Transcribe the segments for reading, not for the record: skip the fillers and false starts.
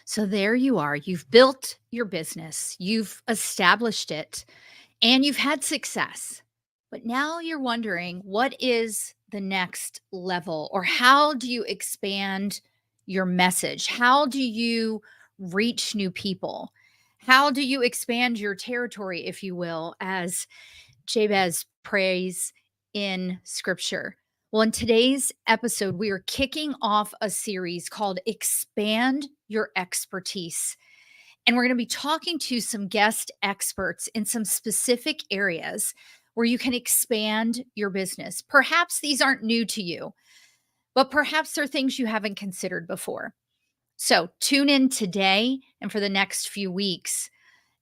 So there you are. You've built your business, you've established it, and you've had success. But now you're wondering what is the next level, or how do you expand your message? How do you reach new people? How do you expand your territory, if you will, as Jabez prays in scripture? Well, in today's episode, we are kicking off a series called Expand Your Expertise. And we're going to be talking to some guest experts in some specific areas where you can expand your business. Perhaps these aren't new to you, but perhaps they're things you haven't considered before. So tune in today and for the next few weeks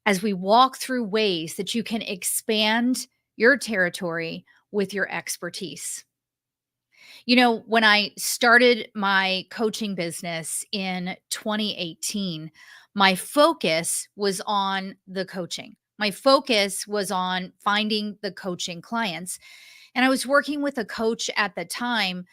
as we walk through ways that you can expand your territory with your expertise. You know, when I started my coaching business in 2018, my focus was on the coaching. My focus was on finding the coaching clients. And I was working with a coach at the time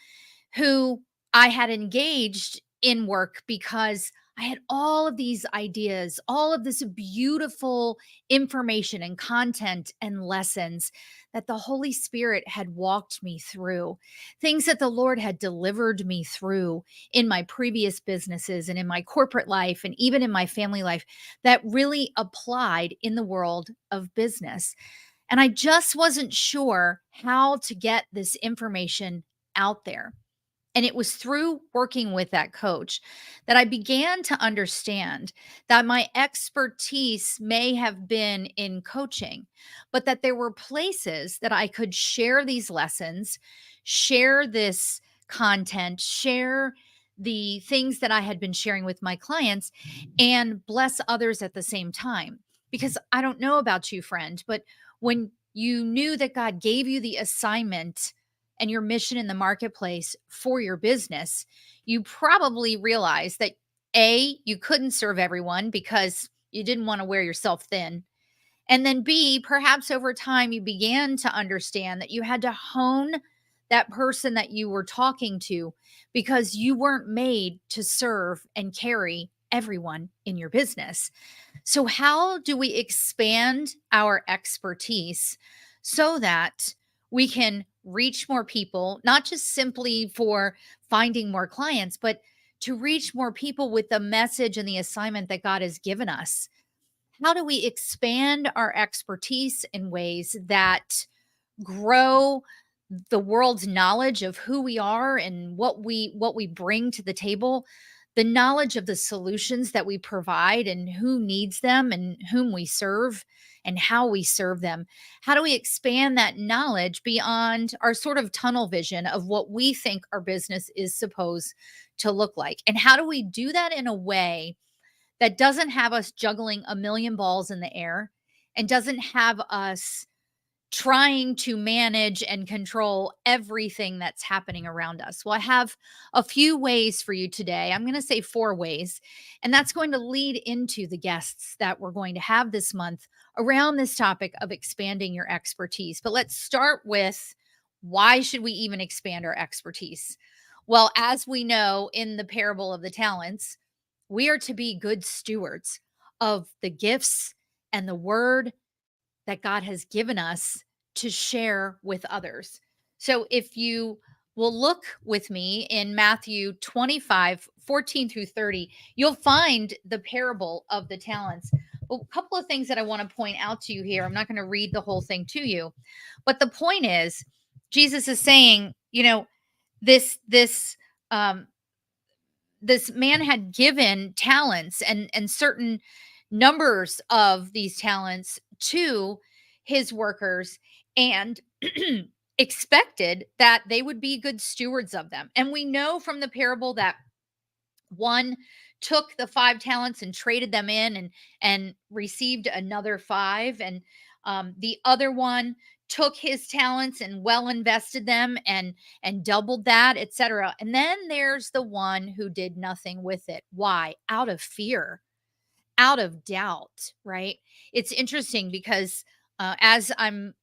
who I had engaged in work because I had all of these ideas, all of this beautiful information and content and lessons that the Holy Spirit had walked me through, things that the Lord had delivered me through in my previous businesses and in my corporate life and even in my family life that really applied in the world of business. And I just wasn't sure how to get this information out there. And it was through working with that coach that I began to understand that my expertise may have been in coaching, but that there were places that I could share these lessons, share this content, share the things that I had been sharing with my clients, and bless others at the same time. Because I don't know about you, friend, but when you knew that God gave you the assignment and your mission in the marketplace for your business, you probably realized that A, you couldn't serve everyone because you didn't want to wear yourself thin. And then B, perhaps over time you began to understand that you had to hone that person that you were talking to because you weren't made to serve and carry everyone in your business. So, how do we expand our expertise so that we can reach more people, not just simply for finding more clients, but to reach more people with the message and the assignment that God has given us? How do we expand our expertise in ways that grow the world's knowledge of who we are and what we bring to the table, the knowledge of the solutions that we provide and who needs them and whom we serve and how we serve them? How do we expand that knowledge beyond our sort of tunnel vision of what we think our business is supposed to look like? And how do we do that in a way that doesn't have us juggling a million balls in the air and doesn't have us trying to manage and control everything that's happening around us? Well, I have a few ways for you today. I'm going to say four ways, and that's going to lead into the guests that we're going to have this month around this topic of expanding your expertise. But let's start with, why should we even expand our expertise? Well, as we know in the parable of the talents, we are to be good stewards of the gifts and the word that God has given us to share with others. So if you will look with me in Matthew 25:14 through 30, you'll find the parable of the talents. Well, a couple of things that I want to point out to you here. I'm not going to read the whole thing to you, but the point is, Jesus is saying, this um, this man had given talents and certain numbers of these talents to his workers, and expected that they would be good stewards of them. And we know from the parable that one took the five talents and traded them in and received another five, and the other one took his talents and well invested them and doubled that, etc. And then there's the one who did nothing with it. Why? Out of fear, out of doubt, right? It's interesting because as I'm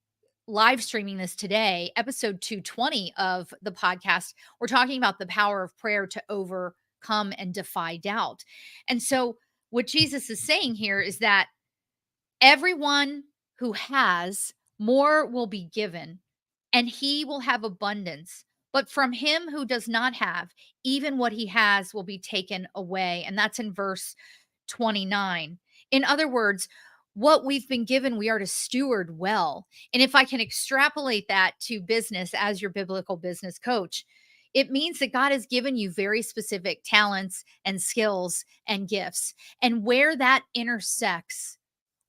live streaming this today, episode 220 of the podcast, we're talking about the power of prayer to overcome come and defy doubt. And so, what Jesus is saying here is that everyone who has, more will be given, and he will have abundance. But from him who does not have, even what he has will be taken away. And that's in verse 29. In other words, what we've been given, we are to steward well. And if I can extrapolate that to business as your biblical business coach, it means that God has given you very specific talents and skills and gifts. And where that intersects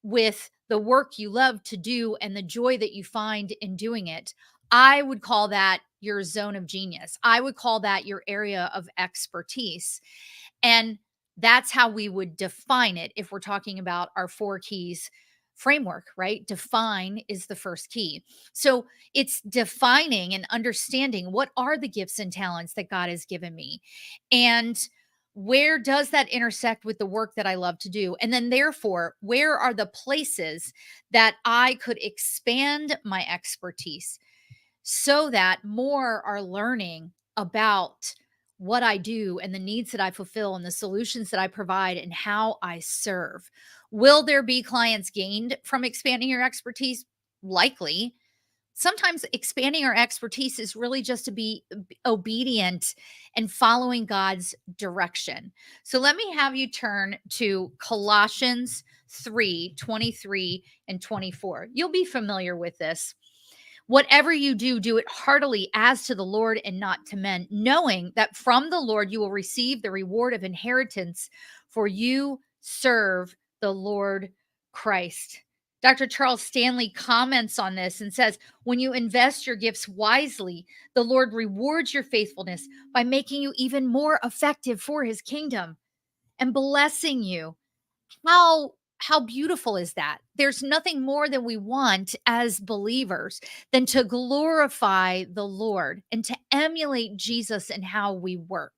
with the work you love to do and the joy that you find in doing it, I would call that your zone of genius. I would call that your area of expertise. And that's how we would define it if we're talking about our four keys framework, right? Define is the first key. So it's defining and understanding what are the gifts and talents that God has given me. And where does that intersect with the work that I love to do? And then, therefore, where are the places that I could expand my expertise so that more are learning about what I do and the needs that I fulfill and the solutions that I provide and how I serve? Will there be clients gained from expanding your expertise? Likely. Sometimes expanding our expertise is really just to be obedient and following God's direction. So let me have you turn to Colossians 3:23 and 24. You'll be familiar with this. Whatever you do, do it heartily as to the Lord and not to men, knowing that from the Lord you will receive the reward of inheritance, for you serve the Lord Christ. Dr. Charles Stanley comments on this and says, when you invest your gifts wisely, the Lord rewards your faithfulness by making you even more effective for his kingdom and blessing you. How beautiful is that? There's nothing more that we want as believers than to glorify the Lord and to emulate Jesus in how we work.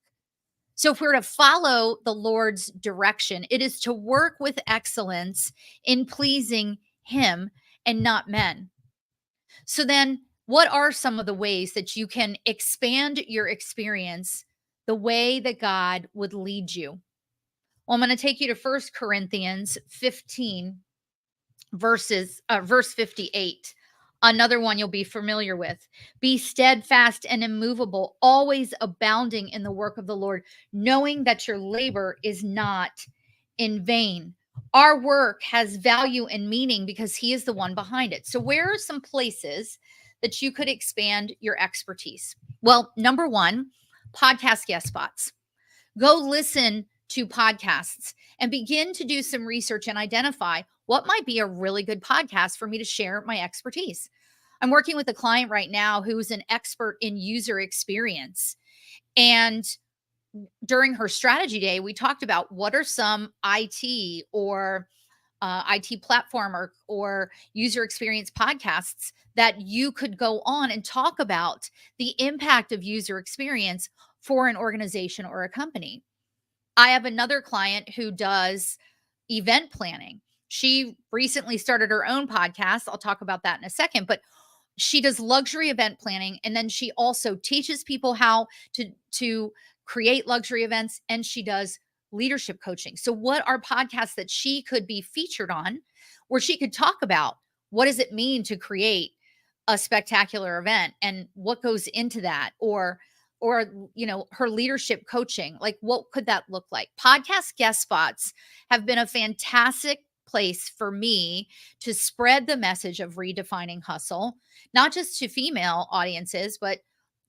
So if we're to follow the Lord's direction, it is to work with excellence in pleasing him and not men. So then, what are some of the ways that you can expand your experience the way that God would lead you? Well, I'm going to take you to First Corinthians 15 verse 58. Another one you'll be familiar with. Be steadfast and immovable, always abounding in the work of the Lord, knowing that your labor is not in vain. Our work has value and meaning because he is the one behind it. So where are some places that you could expand your expertise? Well, number one, podcast guest spots. Go listen to podcasts and begin to do some research and identify what might be a really good podcast for me to share my expertise. I'm working with a client right now who's an expert in user experience. And during her strategy day, we talked about what are some IT or IT platform or user experience podcasts that you could go on and talk about the impact of user experience for an organization or a company. I have another client who does event planning. She recently started her own podcast. I'll talk about that in a second, but she does luxury event planning and then she also teaches people how to create luxury events and she does leadership coaching. So what are podcasts that she could be featured on where she could talk about what does it mean to create a spectacular event and what goes into that, or her leadership coaching, like what could that look like? Podcast guest spots have been a fantastic place for me to spread the message of redefining hustle, not just to female audiences but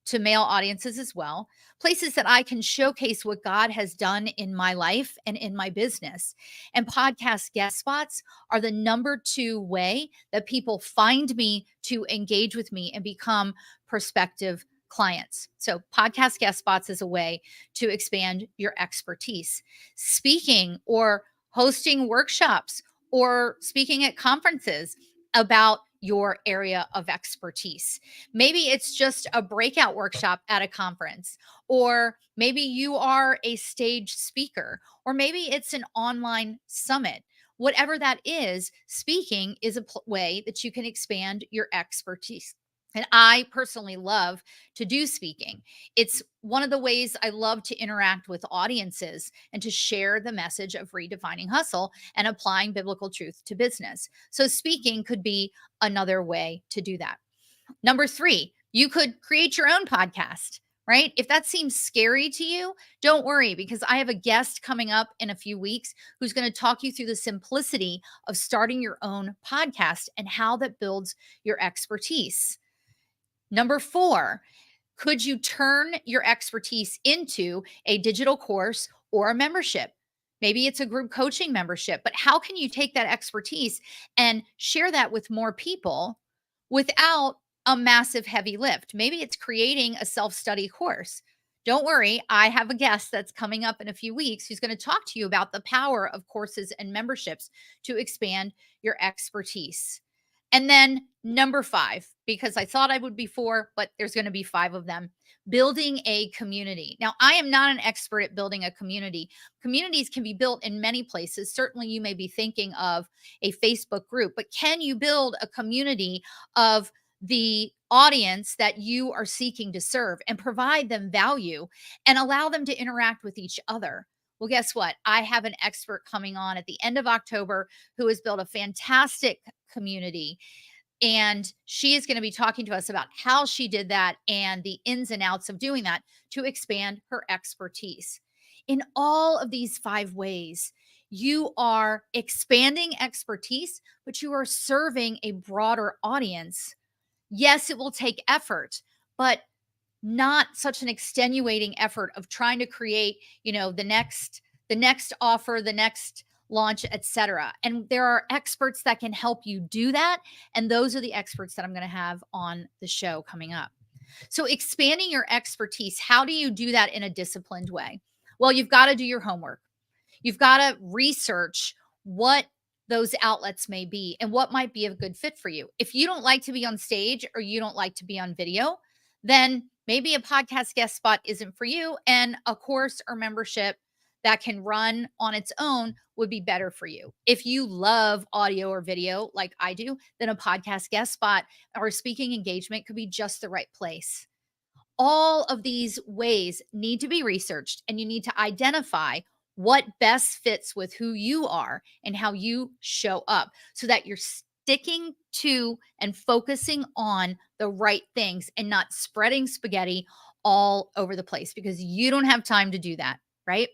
to male audiences as well. Places that I can showcase what God has done in my life and in my business. And podcast guest spots are the number two way that people find me to engage with me and become prospective clients. So, podcast guest spots is a way to expand your expertise. Speaking or hosting workshops or speaking at conferences about your area of expertise. Maybe it's just a breakout workshop at a conference, or maybe you are a stage speaker, or maybe it's an online summit. Whatever that is, speaking is a way that you can expand your expertise. And I personally love to do speaking. It's one of the ways I love to interact with audiences and to share the message of redefining hustle and applying biblical truth to business. So, speaking could be another way to do that. Number three, you could create your own podcast, right? If that seems scary to you, don't worry, because I have a guest coming up in a few weeks who's going to talk you through the simplicity of starting your own podcast and how that builds your expertise. Number four, could you turn your expertise into a digital course or a membership? Maybe it's a group coaching membership, but how can you take that expertise and share that with more people without a massive heavy lift? Maybe it's creating a self study course. Don't worry, I have a guest that's coming up in a few weeks who's going to talk to you about the power of courses and memberships to expand your expertise. And then number five, because I thought I would be four, but there's going to be five of them, building a community. Now, I am not an expert at building a community. Communities can be built in many places. Certainly, you may be thinking of a Facebook group, but can you build a community of the audience that you are seeking to serve and provide them value and allow them to interact with each other? Well, guess what? I have an expert coming on at the end of October who has built a fantastic community. And she is going to be talking to us about how she did that and the ins and outs of doing that to expand her expertise. In all of these five ways, you are expanding expertise, but you are serving a broader audience. Yes, it will take effort, but not such an extenuating effort of trying to create, the next offer, the next launch, etc. And there are experts that can help you do that, and those are the experts that I'm going to have on the show coming up. So expanding your expertise, how do you do that in a disciplined way? Well, you've got to do your homework. You've got to research what those outlets may be and what might be a good fit for you. If you don't like to be on stage or you don't like to be on video, then maybe a podcast guest spot isn't for you, and a course or membership that can run on its own would be better for you. If you love audio or video like I do, then a podcast guest spot or speaking engagement could be just the right place. All of these ways need to be researched, and you need to identify what best fits with who you are and how you show up so that you're sticking to and focusing on the right things and not spreading spaghetti all over the place, because you don't have time to do that, right?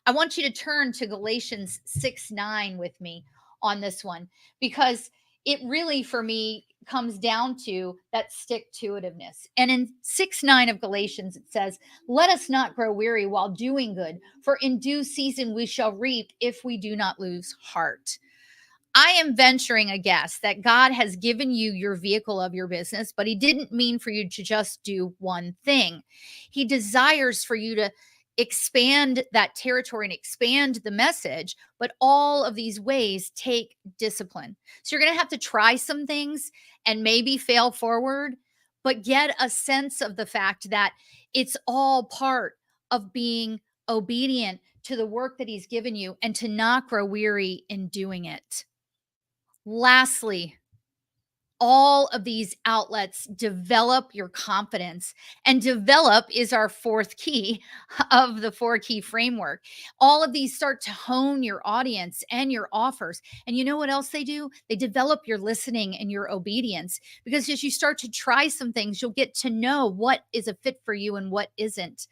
I want you to turn to Galatians 6:9 with me on this one, because it really, for me, comes down to that stick to itiveness. And in 6:9 of Galatians, it says, "Let us not grow weary while doing good, for in due season we shall reap if we do not lose heart." I am venturing a guess that God has given you your vehicle of your business, but He didn't mean for you to just do one thing. He desires for you to expand that territory and expand the message, but all of these ways take discipline. So you're going to have to try some things and maybe fail forward, but get a sense of the fact that it's all part of being obedient to the work that He's given you and to not grow weary in doing it. Lastly, all of these outlets develop your confidence, and develop is our fourth key of the four key framework. All of these start to hone your audience and your offers. And you know what else they do? They develop your listening and your obedience, because as you start to try some things, you'll get to know what is a fit for you and what isn't.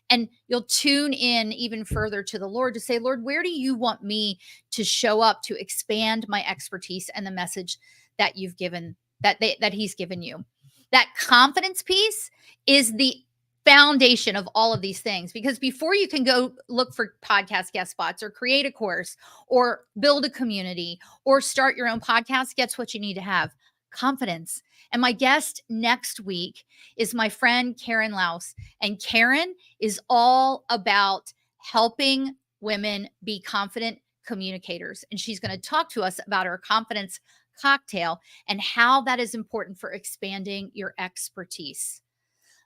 And you'll tune in even further to the Lord to say, Lord, where do you want me to show up to expand my expertise and the message that you've given, that He's given you? That confidence piece is the foundation of all of these things, because before you can go look for podcast guest spots or create a course or build a community or start your own podcast, guess what you need to have? Confidence. And my guest next week is my friend Karen Laus. And Karen is all about helping women be confident communicators. And she's going to talk to us about her confidence cocktail and how that is important for expanding your expertise.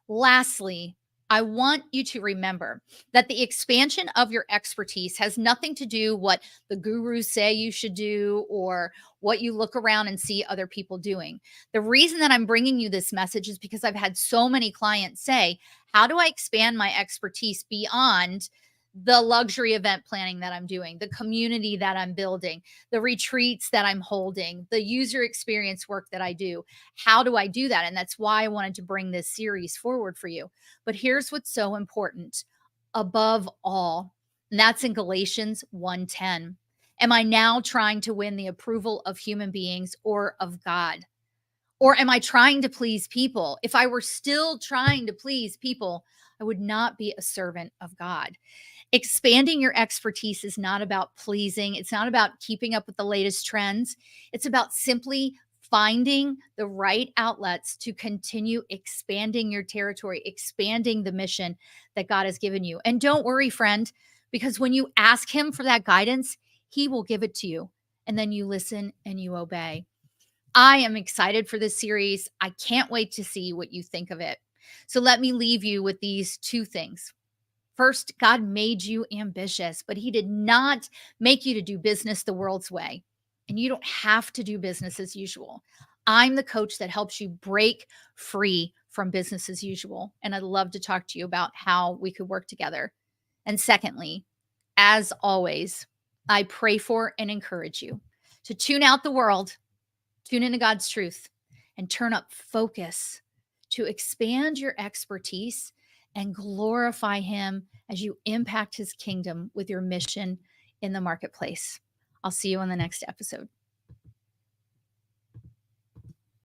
Lastly, I want you to remember that the expansion of your expertise has nothing to do what the gurus say you should do or what you look around and see other people doing. The reason that I'm bringing you this message is because I've had so many clients say, "How do I expand my expertise beyond the luxury event planning that I'm doing, the community that I'm building, the retreats that I'm holding, the user experience work that I do? How do I do that?" And that's why I wanted to bring this series forward for you. But here's what's so important above all, and that's in Galatians 1:10. Am I now trying to win the approval of human beings or of God? Or am I trying to please people? If I were still trying to please people, I would not be a servant of God. Expanding your expertise is not about pleasing, it's not about keeping up with the latest trends. It's about simply finding the right outlets to continue expanding your territory, expanding the mission that God has given you. And don't worry, friend, because when you ask Him for that guidance, He will give it to you. And then you listen and you obey. I am excited for this series. I can't wait to see what you think of it. So let me leave you with these two things. First, God made you ambitious, but He did not make you to do business the world's way. And you don't have to do business as usual. I'm the coach that helps you break free from business as usual. And I'd love to talk to you about how we could work together. And secondly, as always, I pray for and encourage you to tune out the world, tune into God's truth, and turn up focus to expand your expertise and glorify Him as you impact His kingdom with your mission in the marketplace. I'll see you on the next episode.